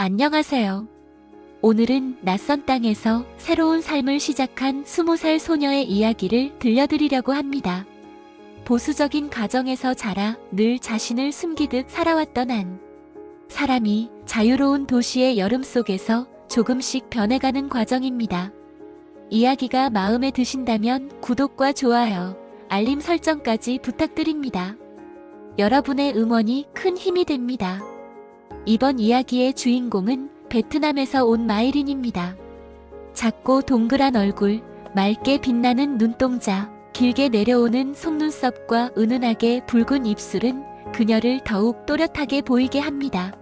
안녕하세요. 오늘은 낯선 땅에서 새로운 삶을 시작한 20살 소녀의 이야기를 들려드리려고 합니다. 보수적인 가정에서 자라 늘 자신을 숨기듯 살아왔던 한 사람이 자유로운 도시의 여름 속에서 조금씩 변해가는 과정입니다. 이야기가 마음에 드신다면 구독과 좋아요, 알림 설정까지 부탁드립니다. 여러분의 응원이 큰 힘이 됩니다. 이번 이야기의 주인공은 베트남에서 온 마이린입니다. 작고 동그란 얼굴, 맑게 빛나는 눈동자, 길게 내려오는 속눈썹과 은은하게 붉은 입술은 그녀를 더욱 또렷하게 보이게 합니다.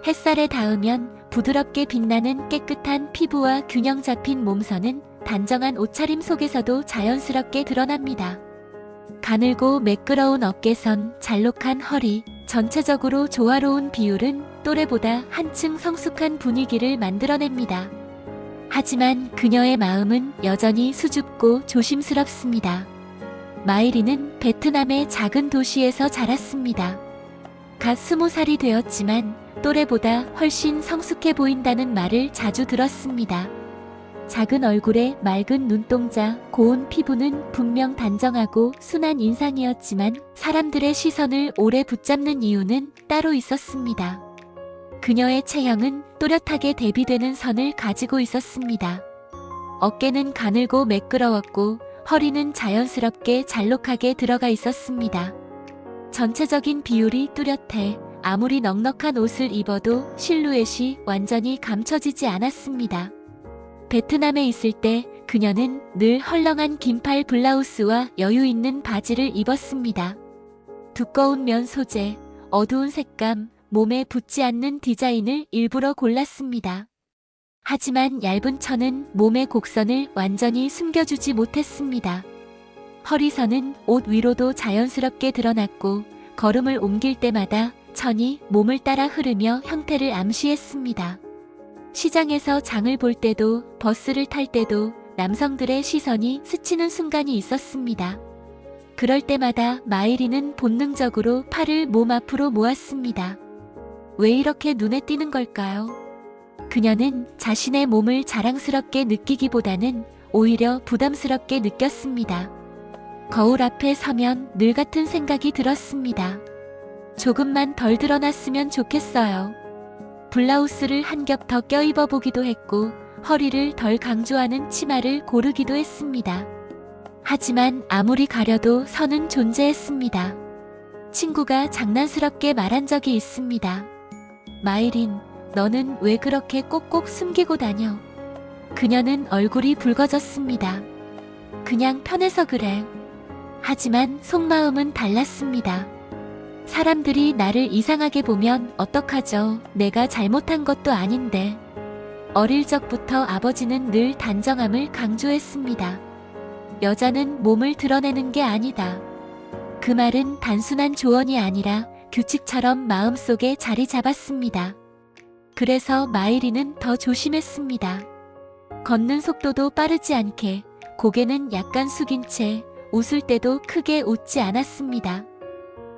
햇살에 닿으면 부드럽게 빛나는 깨끗한 피부와 균형 잡힌 몸선은 단정한 옷차림 속에서도 자연스럽게 드러납니다. 가늘고 매끄러운 어깨선, 잘록한 허리, 전체적으로 조화로운 비율은 또래보다 한층 성숙한 분위기를 만들어냅니다. 하지만 그녀의 마음은 여전히 수줍고 조심스럽습니다. 마이린은 베트남의 작은 도시에서 자랐습니다. 갓 20살이 되었지만 또래보다 훨씬 성숙해 보인다는 말을 자주 들었습니다. 작은 얼굴에 맑은 눈동자, 고운 피부는 분명 단정하고 순한 인상이었지만 사람들의 시선을 오래 붙잡는 이유는 따로 있었습니다. 그녀의 체형은 또렷하게 대비되는 선을 가지고 있었습니다. 어깨는 가늘고 매끄러웠고 허리는 자연스럽게 잘록하게 들어가 있었습니다. 전체적인 비율이 뚜렷해 아무리 넉넉한 옷을 입어도 실루엣이 완전히 감춰지지 않았습니다. 베트남에 있을 때 그녀는 늘 헐렁한 긴팔 블라우스와 여유 있는 바지를 입었습니다. 두꺼운 면 소재, 어두운 색감, 몸에 붙지 않는 디자인을 일부러 골랐습니다. 하지만 얇은 천은 몸의 곡선을 완전히 숨겨주지 못했습니다. 허리선은 옷 위로도 자연스럽게 드러났고 걸음을 옮길 때마다 천이 몸을 따라 흐르며 형태를 암시했습니다. 시장에서 장을 볼 때도 버스를 탈 때도 남성들의 시선이 스치는 순간이 있었습니다. 그럴 때마다 마이린은 본능적으로 팔을 몸 앞으로 모았습니다. 왜 이렇게 눈에 띄는 걸까요? 그녀는 자신의 몸을 자랑스럽게 느끼기보다는 오히려 부담스럽게 느꼈습니다. 거울 앞에 서면 늘 같은 생각이 들었습니다. 조금만 덜 드러났으면 좋겠어요. 블라우스를 한 겹 더 껴입어 보기도 했고 허리를 덜 강조하는 치마를 고르기도 했습니다. 하지만 아무리 가려도 선은 존재했습니다. 친구가 장난스럽게 말한 적이 있습니다. 마이린, 너는 왜 그렇게 꼭꼭 숨기고 다녀? 그녀는 얼굴이 붉어졌습니다. 그냥 편해서 그래. 하지만 속마음은 달랐습니다. 사람들이 나를 이상하게 보면 어떡하죠? 내가 잘못한 것도 아닌데. 어릴 적부터 아버지는 늘 단정함을 강조했습니다. 여자는 몸을 드러내는 게 아니다. 그 말은 단순한 조언이 아니라 규칙처럼 마음속에 자리 잡았습니다. 그래서 마이린은 더 조심했습니다. 걷는 속도도 빠르지 않게, 고개는 약간 숙인 채 웃을 때도 크게 웃지 않았습니다.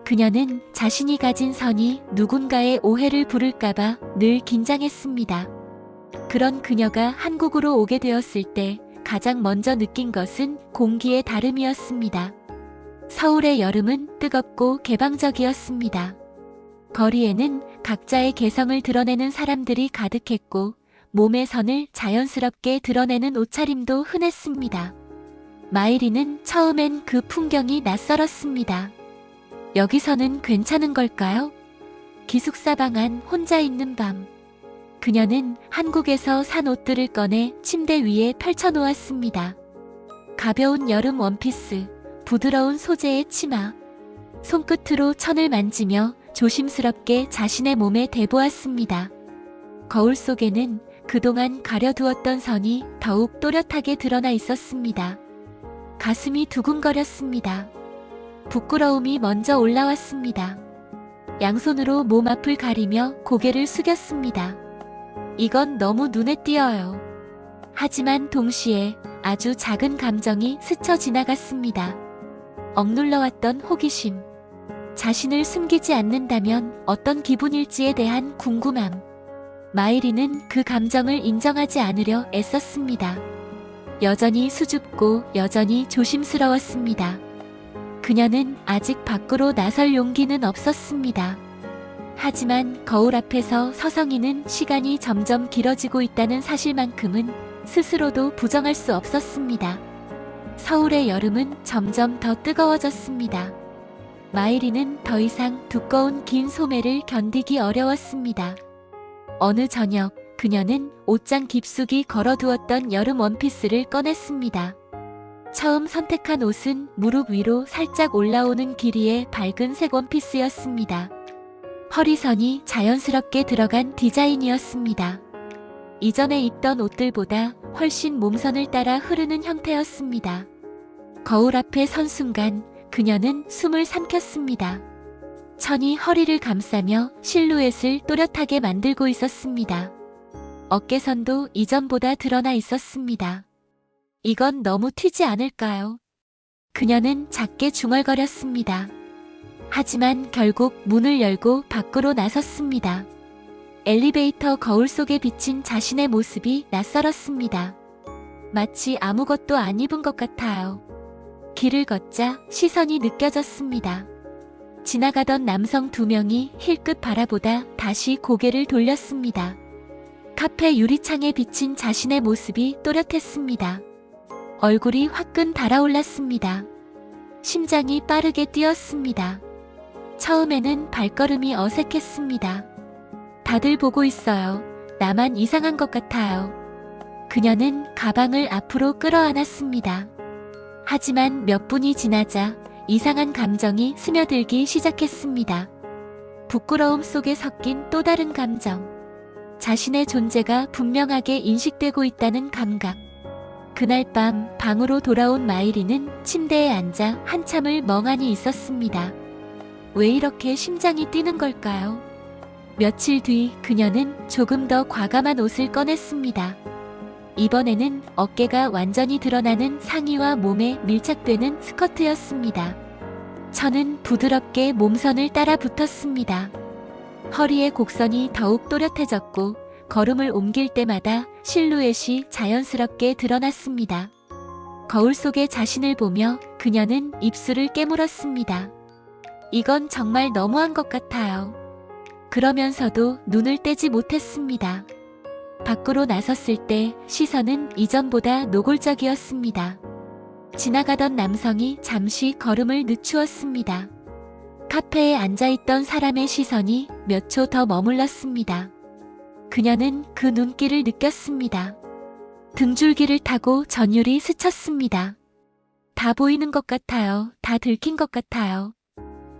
그녀는 자신이 가진 선이 누군가의 오해를 부를까봐 늘 긴장했습니다. 그런 그녀가 한국으로 오게 되었을 때 가장 먼저 느낀 것은 공기의 다름이었습니다. 서울의 여름은 뜨겁고 개방적이었습니다. 거리에는 각자의 개성을 드러내는 사람들이 가득했고 몸의 선을 자연스럽게 드러내는 옷차림도 흔했습니다. 마이린은 처음엔 그 풍경이 낯설었습니다. 여기서는 괜찮은 걸까요? 기숙사 방 안 혼자 있는 밤. 그녀는 한국에서 산 옷들을 꺼내 침대 위에 펼쳐놓았습니다. 가벼운 여름 원피스, 부드러운 소재의 치마. 손끝으로 천을 만지며 조심스럽게 자신의 몸에 대보았습니다. 거울 속에는 그동안 가려두었던 선이 더욱 또렷하게 드러나 있었습니다. 가슴이 두근거렸습니다. 부끄러움이 먼저 올라왔습니다. 양손으로 몸 앞을 가리며 고개를 숙였습니다. 이건 너무 눈에 띄어요. 하지만 동시에 아주 작은 감정이 스쳐 지나갔습니다. 억눌러왔던 호기심, 자신을 숨기지 않는다면 어떤 기분일지에 대한 궁금함. 마이리는 그 감정을 인정하지 않으려 애썼습니다. 여전히 수줍고 여전히 조심스러웠습니다. 그녀는 아직 밖으로 나설 용기는 없었습니다. 하지만 거울 앞에서 서성이는 시간이 점점 길어지고 있다는 사실만큼은 스스로도 부정할 수 없었습니다. 서울의 여름은 점점 더 뜨거워졌습니다. 마이리는 더 이상 두꺼운 긴 소매를 견디기 어려웠습니다. 어느 저녁 그녀는 옷장 깊숙이 걸어두었던 여름 원피스를 꺼냈습니다. 처음 선택한 옷은 무릎 위로 살짝 올라오는 길이의 밝은 색 원피스였습니다. 허리선이 자연스럽게 들어간 디자인이었습니다. 이전에 입던 옷들보다 훨씬 몸선을 따라 흐르는 형태였습니다. 거울 앞에 선 순간 그녀는 숨을 삼켰습니다. 천이 허리를 감싸며 실루엣을 또렷하게 만들고 있었습니다. 어깨선도 이전보다 드러나 있었습니다. 이건 너무 튀지 않을까요? 그녀는 작게 중얼거렸습니다. 하지만 결국 문을 열고 밖으로 나섰습니다. 엘리베이터 거울 속에 비친 자신의 모습이 낯설었습니다. 마치 아무것도 안 입은 것 같아요. 길을 걷자 시선이 느껴졌습니다. 지나가던 남성 2명이 힐끗 바라보다 다시 고개를 돌렸습니다. 카페 유리창에 비친 자신의 모습이 또렷했습니다. 얼굴이 화끈 달아올랐습니다. 심장이 빠르게 뛰었습니다. 처음에는 발걸음이 어색했습니다. 다들 보고 있어요. 나만 이상한 것 같아요. 그녀는 가방을 앞으로 끌어안았습니다. 하지만 몇 분이 지나자 이상한 감정이 스며들기 시작했습니다. 부끄러움 속에 섞인 또 다른 감정. 자신의 존재가 분명하게 인식되고 있다는 감각. 그날 밤 방으로 돌아온 마이리는 침대에 앉아 한참을 멍하니 있었습니다. 왜 이렇게 심장이 뛰는 걸까요? 며칠 뒤 그녀는 조금 더 과감한 옷을 꺼냈습니다. 이번에는 어깨가 완전히 드러나는 상의와 몸에 밀착되는 스커트였습니다. 천은 부드럽게 몸선을 따라 붙었습니다. 허리의 곡선이 더욱 또렷해졌고 걸음을 옮길 때마다 실루엣이 자연스럽게 드러났습니다. 거울 속의 자신을 보며 그녀는 입술을 깨물었습니다. 이건 정말 너무한 것 같아요. 그러면서도 눈을 떼지 못했습니다. 밖으로 나섰을 때 시선은 이전보다 노골적이었습니다. 지나가던 남성이 잠시 걸음을 늦추었습니다. 카페에 앉아있던 사람의 시선이 몇 초 더 머물렀습니다. 그녀는 그 눈길을 느꼈습니다. 등줄기를 타고 전율이 스쳤습니다. 다 보이는 것 같아요. 다 들킨 것 같아요.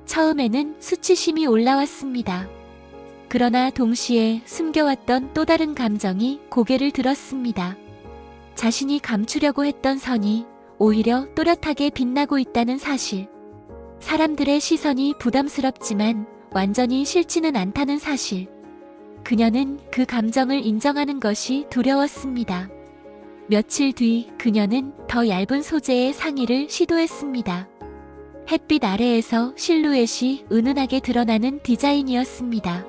처음에는 수치심이 올라왔습니다. 그러나 동시에 숨겨왔던 또 다른 감정이 고개를 들었습니다. 자신이 감추려고 했던 선이 오히려 또렷하게 빛나고 있다는 사실. 사람들의 시선이 부담스럽지만 완전히 싫지는 않다는 사실. 그녀는 그 감정을 인정하는 것이 두려웠습니다. 며칠 뒤 그녀는 더 얇은 소재의 상의를 시도했습니다. 햇빛 아래에서 실루엣이 은은하게 드러나는 디자인이었습니다.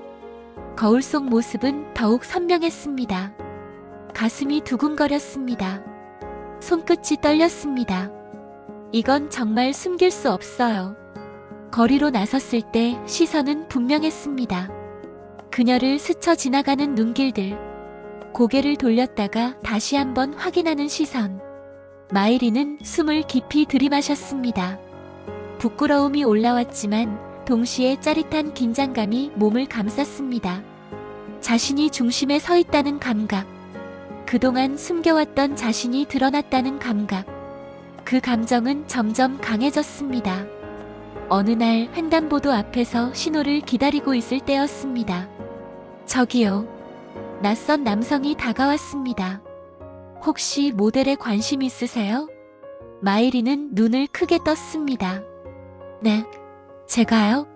거울 속 모습은 더욱 선명했습니다. 가슴이 두근거렸습니다. 손끝이 떨렸습니다. 이건 정말 숨길 수 없어요. 거리로 나섰을 때 시선은 분명했습니다. 그녀를 스쳐 지나가는 눈길들. 고개를 돌렸다가 다시 한번 확인하는 시선. 마이리는 숨을 깊이 들이마셨습니다. 부끄러움이 올라왔지만 동시에 짜릿한 긴장감이 몸을 감쌌습니다. 자신이 중심에 서 있다는 감각. 그동안 숨겨왔던 자신이 드러났다는 감각. 그 감정은 점점 강해졌습니다. 어느 날 횡단보도 앞에서 신호를 기다리고 있을 때였습니다. 저기요. 낯선 남성이 다가왔습니다. 혹시 모델에 관심 있으세요? 마이리는 눈을 크게 떴습니다. 네, 제가요?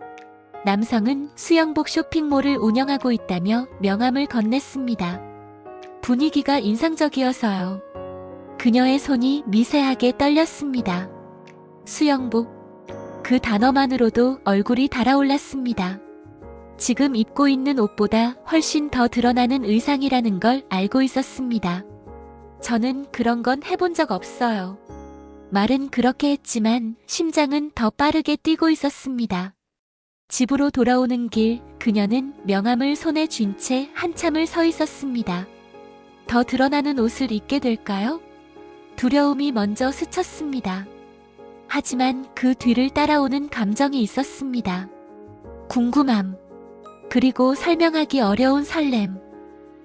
남성은 수영복 쇼핑몰을 운영하고 있다며 명함을 건넸습니다. 분위기가 인상적이어서요. 그녀의 손이 미세하게 떨렸습니다. 수영복. 그 단어만으로도 얼굴이 달아올랐습니다. 지금 입고 있는 옷보다 훨씬 더 드러나는 의상이라는 걸 알고 있었습니다. 저는 그런 건 해본 적 없어요. 말은 그렇게 했지만 심장은 더 빠르게 뛰고 있었습니다. 집으로 돌아오는 길, 그녀는 명함을 손에 쥔 채 한참을 서 있었습니다. 더 드러나는 옷을 입게 될까요? 두려움이 먼저 스쳤습니다. 하지만 그 뒤를 따라오는 감정이 있었습니다. 궁금함, 그리고 설명하기 어려운 설렘.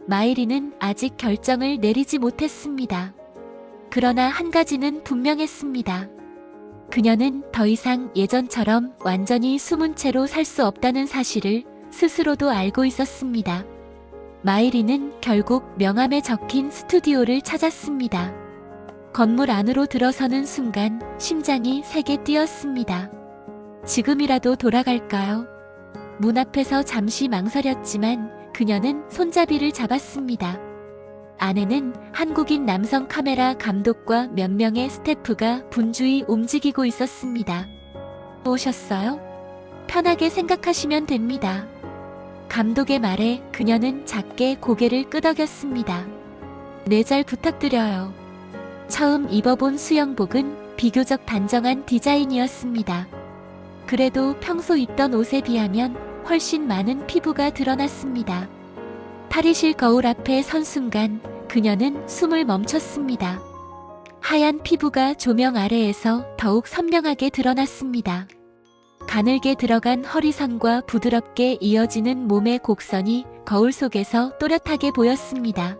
마이리는 아직 결정을 내리지 못했습니다. 그러나 한 가지는 분명했습니다. 그녀는 더 이상 예전처럼 완전히 숨은 채로 살 수 없다는 사실을 스스로도 알고 있었습니다. 마이리는 결국 명함에 적힌 스튜디오를 찾았습니다. 건물 안으로 들어서는 순간 심장이 세게 뛰었습니다. 지금이라도 돌아갈까요? 문 앞에서 잠시 망설였지만 그녀는 손잡이를 잡았습니다. 안에는 한국인 남성 카메라 감독과 몇 명의 스태프가 분주히 움직이고 있었습니다. 오셨어요? 편하게 생각하시면 됩니다. 감독의 말에 그녀는 작게 고개를 끄덕였습니다. 네, 잘 부탁드려요. 처음 입어본 수영복은 비교적 단정한 디자인이었습니다. 그래도 평소 입던 옷에 비하면 훨씬 많은 피부가 드러났습니다. 탈의실 거울 앞에 선 순간 그녀는 숨을 멈췄습니다. 하얀 피부가 조명 아래에서 더욱 선명하게 드러났습니다. 가늘게 들어간 허리선과 부드럽게 이어지는 몸의 곡선이 거울 속에서 또렷하게 보였습니다.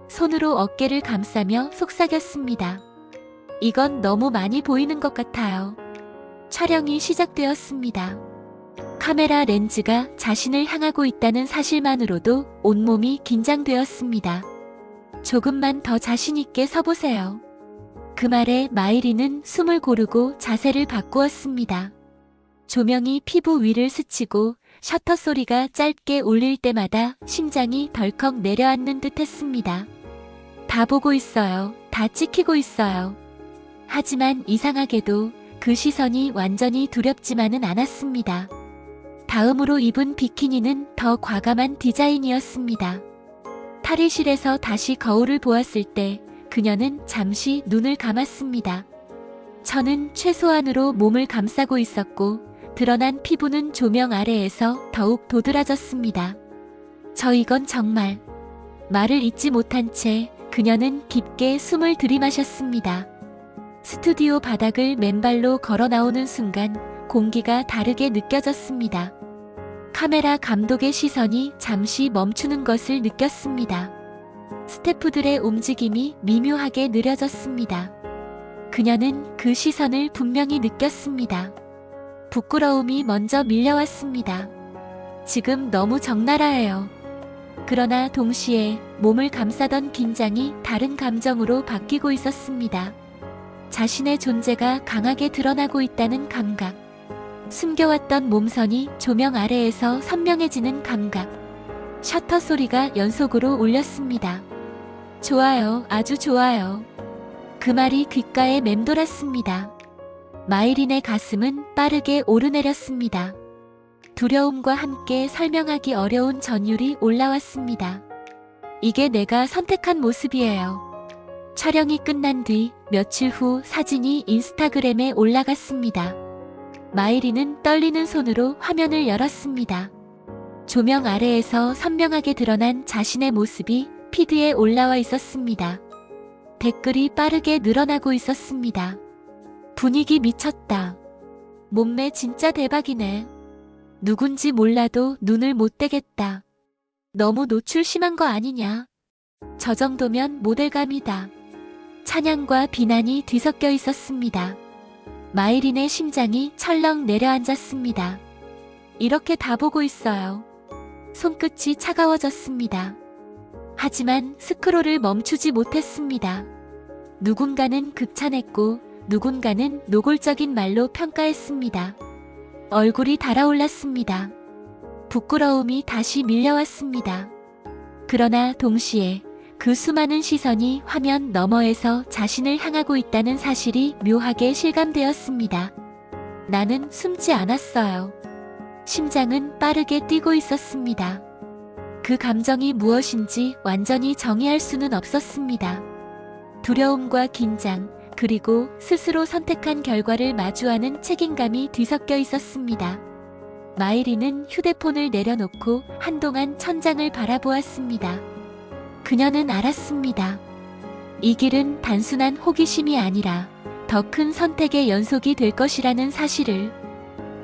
손으로 어깨를 감싸며 속삭였습니다. 이건 너무 많이 보이는 것 같아요. 촬영이 시작되었습니다. 카메라 렌즈가 자신을 향하고 있다는 사실만으로도 온몸이 긴장되었습니다. 조금만 더 자신있게 서보세요. 그 말에 마이리는 숨을 고르고 자세를 바꾸었습니다. 조명이 피부 위를 스치고 셔터 소리가 짧게 울릴 때마다 심장이 덜컥 내려앉는 듯 했습니다. 다 보고 있어요. 다 찍히고 있어요. 하지만 이상하게도 그 시선이 완전히 두렵지만은 않았습니다. 다음으로 입은 비키니는 더 과감한 디자인이었습니다. 탈의실에서 다시 거울을 보았을 때 그녀는 잠시 눈을 감았습니다. 저는 최소한으로 몸을 감싸고 있었고 드러난 피부는 조명 아래에서 더욱 도드라졌습니다. 이건 정말... 말을 잇지 못한 채 그녀는 깊게 숨을 들이마셨습니다. 스튜디오 바닥을 맨발로 걸어 나오는 순간 공기가 다르게 느껴졌습니다. 카메라 감독의 시선이 잠시 멈추는 것을 느꼈습니다. 스태프들의 움직임이 미묘하게 느려졌습니다. 그녀는 그 시선을 분명히 느꼈습니다. 부끄러움이 먼저 밀려왔습니다. 지금 너무 적나라해요. 그러나 동시에 몸을 감싸던 긴장이 다른 감정으로 바뀌고 있었습니다. 자신의 존재가 강하게 드러나고 있다는 감각. 숨겨왔던 몸선이 조명 아래에서 선명해지는 감각. 셔터 소리가 연속으로 울렸습니다. 좋아요, 아주 좋아요. 그 말이 귓가에 맴돌았습니다. 마이린의 가슴은 빠르게 오르내렸습니다. 두려움과 함께 설명하기 어려운 전율이 올라왔습니다. 이게 내가 선택한 모습이에요. 촬영이 끝난 뒤 며칠 후 사진이 인스타그램에 올라갔습니다. 마이린은 떨리는 손으로 화면을 열었습니다. 조명 아래에서 선명하게 드러난 자신의 모습이 피드에 올라와 있었습니다. 댓글이 빠르게 늘어나고 있었습니다. 분위기 미쳤다. 몸매 진짜 대박이네. 누군지 몰라도 눈을 못 떼겠다. 너무 노출 심한 거 아니냐. 저 정도면 모델감이다. 찬양과 비난이 뒤섞여 있었습니다. 마이린의 심장이 철렁 내려앉았습니다. 이렇게 다 보고 있어요. 손끝이 차가워졌습니다. 하지만 스크롤을 멈추지 못했습니다. 누군가는 극찬했고 누군가는 노골적인 말로 평가했습니다. 얼굴이 달아올랐습니다. 부끄러움이 다시 밀려왔습니다. 그러나 동시에 그 수많은 시선이 화면 너머에서 자신을 향하고 있다는 사실이 묘하게 실감되었습니다. 나는 숨지 않았어요. 심장은 빠르게 뛰고 있었습니다. 그 감정이 무엇인지 완전히 정의할 수는 없었습니다. 두려움과 긴장, 그리고 스스로 선택한 결과를 마주하는 책임감이 뒤섞여 있었습니다. 마이리는 휴대폰을 내려놓고 한동안 천장을 바라보았습니다. 그녀는 알았습니다. 이 길은 단순한 호기심이 아니라 더 큰 선택의 연속이 될 것이라는 사실을,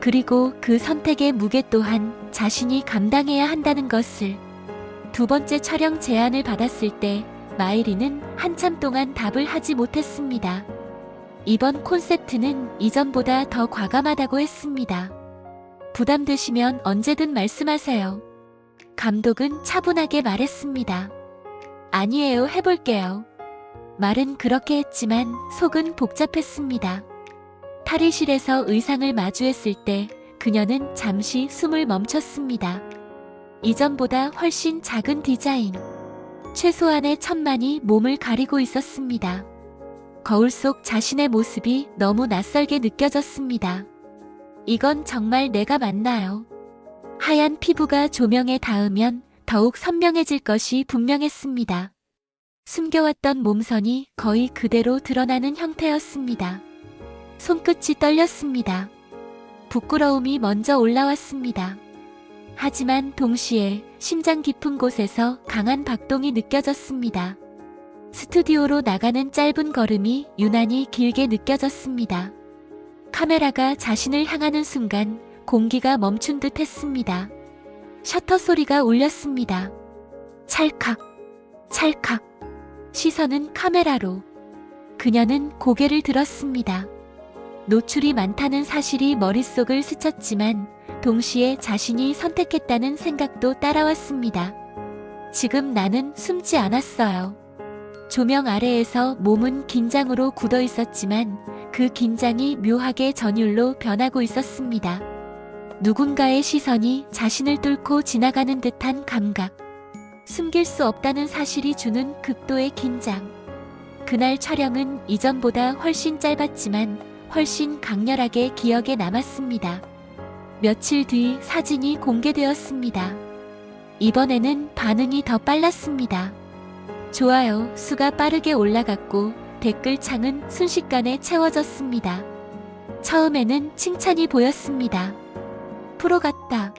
그리고 그 선택의 무게 또한 자신이 감당해야 한다는 것을. 두 번째 촬영 제안을 받았을 때 마이리는 한참 동안 답을 하지 못했습니다. 이번 콘셉트는 이전보다 더 과감하다고 했습니다. 부담되시면 언제든 말씀하세요. 감독은 차분하게 말했습니다. 아니에요, 해볼게요. 말은 그렇게 했지만 속은 복잡했습니다. 탈의실에서 의상을 마주했을 때 그녀는 잠시 숨을 멈췄습니다. 이전보다 훨씬 작은 디자인, 최소한의 천만이 몸을 가리고 있었습니다. 거울 속 자신의 모습이 너무 낯설게 느껴졌습니다. 이건 정말 내가 맞나요? 하얀 피부가 조명에 닿으면 더욱 선명해질 것이 분명했습니다. 숨겨왔던 몸선이 거의 그대로 드러나는 형태였습니다. 손끝이 떨렸습니다. 부끄러움이 먼저 올라왔습니다. 하지만 동시에 심장 깊은 곳에서 강한 박동이 느껴졌습니다. 스튜디오로 나가는 짧은 걸음이 유난히 길게 느껴졌습니다. 카메라가 자신을 향하는 순간 공기가 멈춘 듯 했습니다. 셔터 소리가 울렸습니다. 찰칵, 찰칵. 시선은 카메라로. 그녀는 고개를 들었습니다. 노출이 많다는 사실이 머릿속을 스쳤지만 동시에 자신이 선택했다는 생각도 따라왔습니다. 지금 나는 숨지 않았어요. 조명 아래에서 몸은 긴장으로 굳어 있었지만 그 긴장이 묘하게 전율로 변하고 있었습니다. 누군가의 시선이 자신을 뚫고 지나가는 듯한 감각. 숨길 수 없다는 사실이 주는 극도의 긴장. 그날 촬영은 이전보다 훨씬 짧았지만 훨씬 강렬하게 기억에 남았습니다. 며칠 뒤 사진이 공개되었습니다. 이번에는 반응이 더 빨랐습니다. 좋아요 수가 빠르게 올라갔고 댓글창은 순식간에 채워졌습니다. 처음에는 칭찬이 보였습니다. 프로 같다.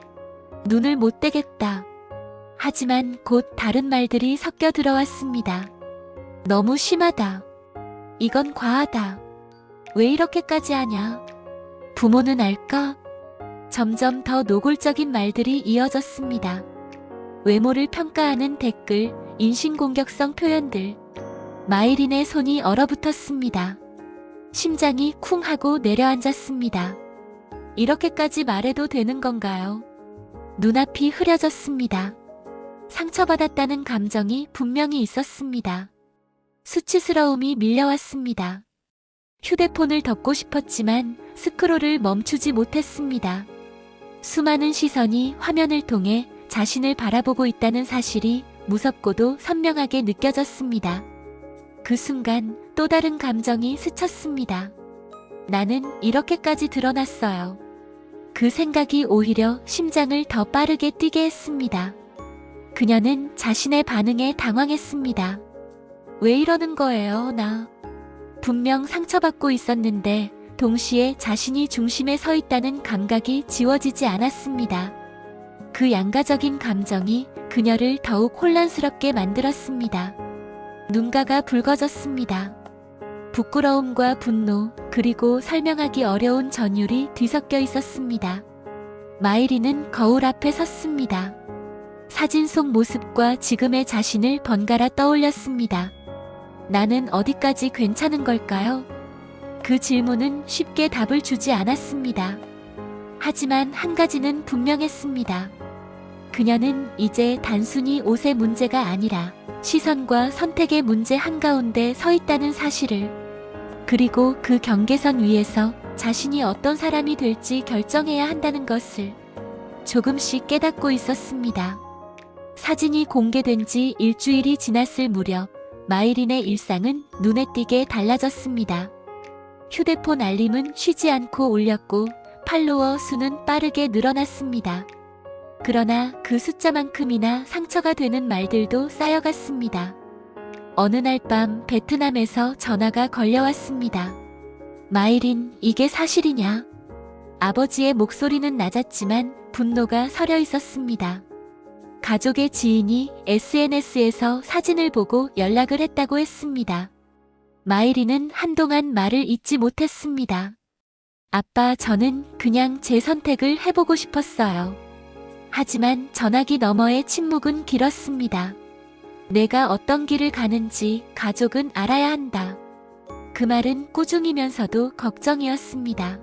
눈을 못 떼겠다. 하지만 곧 다른 말들이 섞여 들어왔습니다. 너무 심하다. 이건 과하다. 왜 이렇게까지 하냐? 부모는 알까? 점점 더 노골적인 말들이 이어졌습니다. 외모를 평가하는 댓글, 인신공격성 표현들. 마이린의 손이 얼어붙었습니다. 심장이 쿵 하고 내려앉았습니다. 이렇게까지 말해도 되는 건가요? 눈앞이 흐려졌습니다. 상처받았다는 감정이 분명히 있었습니다. 수치스러움이 밀려왔습니다. 휴대폰을 덮고 싶었지만 스크롤을 멈추지 못했습니다. 수많은 시선이 화면을 통해 자신을 바라보고 있다는 사실이 무섭고도 선명하게 느껴졌습니다. 그 순간 또 다른 감정이 스쳤습니다. 나는 이렇게까지 드러났어요. 그 생각이 오히려 심장을 더 빠르게 뛰게 했습니다. 그녀는 자신의 반응에 당황했습니다. 왜 이러는 거예요, 나? 분명 상처받고 있었는데 동시에 자신이 중심에 서 있다는 감각이 지워지지 않았습니다. 그 양가적인 감정이 그녀를 더욱 혼란스럽게 만들었습니다. 눈가가 붉어졌습니다. 부끄러움과 분노, 그리고 설명하기 어려운 전율이 뒤섞여 있었습니다. 마이리는 거울 앞에 섰습니다. 사진 속 모습과 지금의 자신을 번갈아 떠올렸습니다. 나는 어디까지 괜찮은 걸까요? 그 질문은 쉽게 답을 주지 않았습니다. 하지만 한 가지는 분명했습니다. 그녀는 이제 단순히 옷의 문제가 아니라 시선과 선택의 문제 한가운데 서 있다는 사실을, 그리고 그 경계선 위에서 자신이 어떤 사람이 될지 결정해야 한다는 것을 조금씩 깨닫고 있었습니다. 사진이 공개된 지 일주일이 지났을 무렵 마이린의 일상은 눈에 띄게 달라졌습니다. 휴대폰 알림은 쉬지 않고 울렸고 팔로워 수는 빠르게 늘어났습니다. 그러나 그 숫자만큼이나 상처가 되는 말들도 쌓여갔습니다. 어느 날 밤 베트남에서 전화가 걸려왔습니다. 마이린, 이게 사실이냐? 아버지의 목소리는 낮았지만 분노가 서려 있었습니다. 가족의 지인이 SNS에서 사진을 보고 연락을 했다고 했습니다. 마이린은 한동안 말을 잇지 못했습니다. 아빠, 저는 그냥 제 선택을 해보고 싶었어요. 하지만 전화기 너머의 침묵은 길었습니다. 내가 어떤 길을 가는지 가족은 알아야 한다. 그 말은 꾸중이면서도 걱정이었습니다.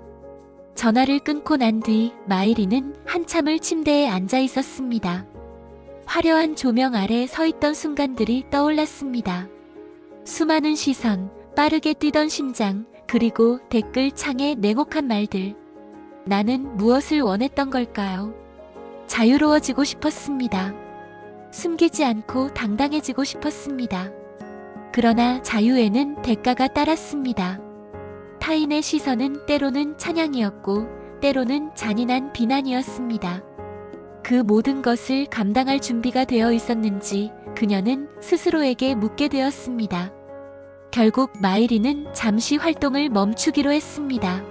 전화를 끊고 난 뒤 마이린은 한참을 침대에 앉아 있었습니다. 화려한 조명 아래 서 있던 순간들이 떠올랐습니다. 수많은 시선, 빠르게 뛰던 심장, 그리고 댓글 창의 냉혹한 말들. 나는 무엇을 원했던 걸까요? 자유로워지고 싶었습니다. 숨기지 않고 당당해지고 싶었습니다. 그러나 자유에는 대가가 따랐습니다. 타인의 시선은 때로는 찬양이었고 때로는 잔인한 비난이었습니다. 그 모든 것을 감당할 준비가 되어 있었는지 그녀는 스스로에게 묻게 되었습니다. 결국 마이린은 잠시 활동을 멈추기로 했습니다.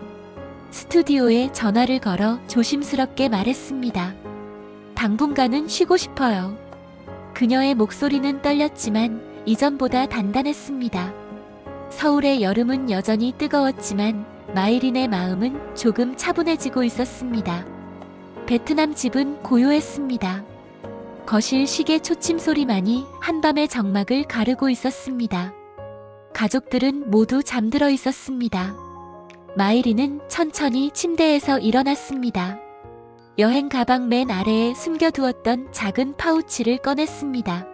스튜디오에 전화를 걸어 조심스럽게 말했습니다. 당분간은 쉬고 싶어요. 그녀의 목소리는 떨렸지만 이전보다 단단했습니다. 서울의 여름은 여전히 뜨거웠지만 마이린의 마음은 조금 차분해지고 있었습니다. 베트남 집은 고요했습니다. 거실 시계 초침 소리만이 한밤의 정막을 가르고 있었습니다. 가족들은 모두 잠들어 있었습니다. 마이린은 천천히 침대에서 일어났습니다. 여행 가방 맨 아래에 숨겨두었던 작은 파우치를 꺼냈습니다.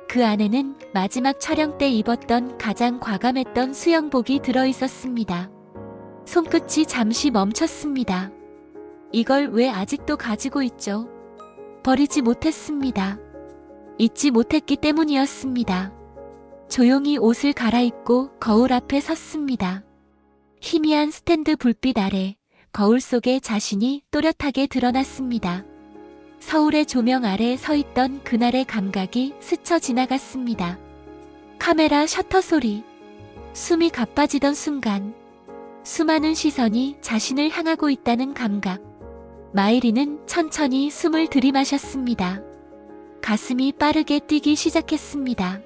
그 안에는 마지막 촬영 때 입었던 가장 과감했던 수영복이 들어있었습니다. 손끝이 잠시 멈췄습니다. 이걸 왜 아직도 가지고 있죠? 버리지 못했습니다. 잊지 못했기 때문이었습니다. 조용히 옷을 갈아입고 거울 앞에 섰습니다. 희미한 스탠드 불빛 아래 거울 속에 자신이 또렷하게 드러났습니다. 서울의 조명 아래 서 있던 그날의 감각이 스쳐 지나갔습니다. 카메라 셔터 소리, 숨이 가빠지던 순간, 수많은 시선이 자신을 향하고 있다는 감각. 마이린은 천천히 숨을 들이마셨습니다. 가슴이 빠르게 뛰기 시작했습니다.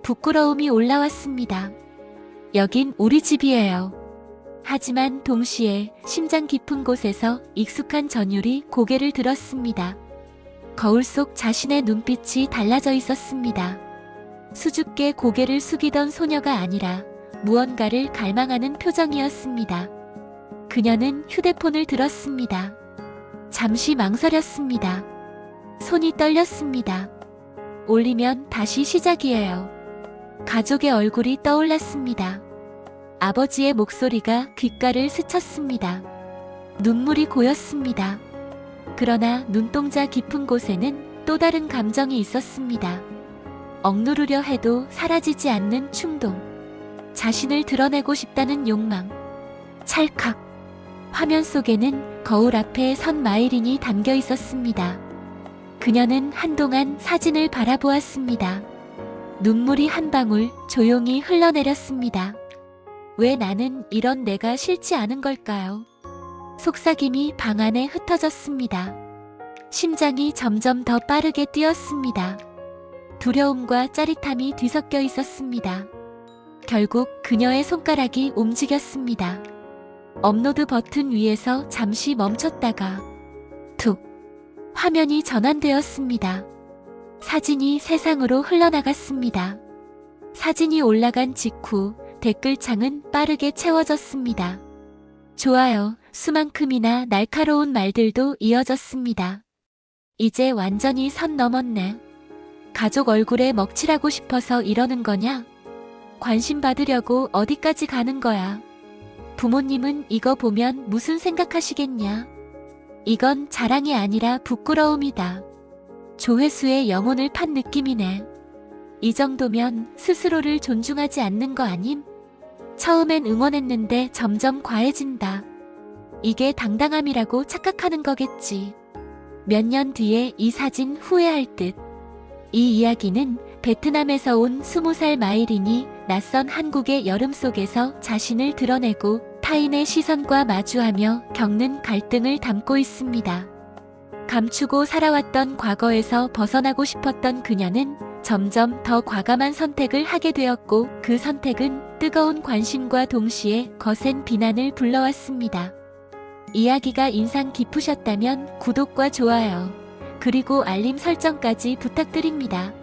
부끄러움이 올라왔습니다. 여긴 우리 집이에요. 하지만 동시에 심장 깊은 곳에서 익숙한 전율이 고개를 들었습니다. 거울 속 자신의 눈빛이 달라져 있었습니다. 수줍게 고개를 숙이던 소녀가 아니라 무언가를 갈망하는 표정이었습니다. 그녀는 휴대폰을 들었습니다. 잠시 망설였습니다. 손이 떨렸습니다. 올리면 다시 시작이에요. 가족의 얼굴이 떠올랐습니다. 아버지의 목소리가 귓가를 스쳤습니다. 눈물이 고였습니다. 그러나 눈동자 깊은 곳에는 또 다른 감정이 있었습니다. 억누르려 해도 사라지지 않는 충동. 자신을 드러내고 싶다는 욕망. 찰칵. 화면 속에는 거울 앞에 선 마이린이 담겨 있었습니다. 그녀는 한동안 사진을 바라보았습니다. 눈물이 한 방울 조용히 흘러내렸습니다. 왜 나는 이런 내가 싫지 않은 걸까요? 속삭임이 방 안에 흩어졌습니다. 심장이 점점 더 빠르게 뛰었습니다. 두려움과 짜릿함이 뒤섞여 있었습니다. 결국 그녀의 손가락이 움직였습니다. 업로드 버튼 위에서 잠시 멈췄다가 툭! 화면이 전환되었습니다. 사진이 세상으로 흘러나갔습니다. 사진이 올라간 직후 댓글창은 빠르게 채워졌습니다. 좋아요, 수만큼이나 날카로운 말들도 이어졌습니다. 이제 완전히 선 넘었네. 가족 얼굴에 먹칠하고 싶어서 이러는 거냐? 관심 받으려고 어디까지 가는 거야? 부모님은 이거 보면 무슨 생각하시겠냐? 이건 자랑이 아니라 부끄러움이다. 조회수의 영혼을 판 느낌이네. 이 정도면 스스로를 존중하지 않는 거 아님? 처음엔 응원했는데 점점 과해진다. 이게 당당함이라고 착각하는 거겠지. 몇 년 뒤에 이 사진 후회할 듯. 이 이야기는 베트남에서 온 20살 마이린이 낯선 한국의 여름 속에서 자신을 드러내고 타인의 시선과 마주하며 겪는 갈등을 담고 있습니다. 감추고 살아왔던 과거에서 벗어나고 싶었던 그녀는 점점 더 과감한 선택을 하게 되었고 그 선택은 뜨거운 관심과 동시에 거센 비난을 불러왔습니다. 이야기가 인상 깊으셨다면 구독과 좋아요, 그리고 알림 설정까지 부탁드립니다.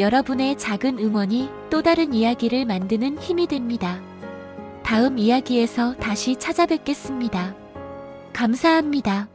여러분의 작은 응원이 또 다른 이야기를 만드는 힘이 됩니다. 다음 이야기에서 다시 찾아뵙겠습니다. 감사합니다.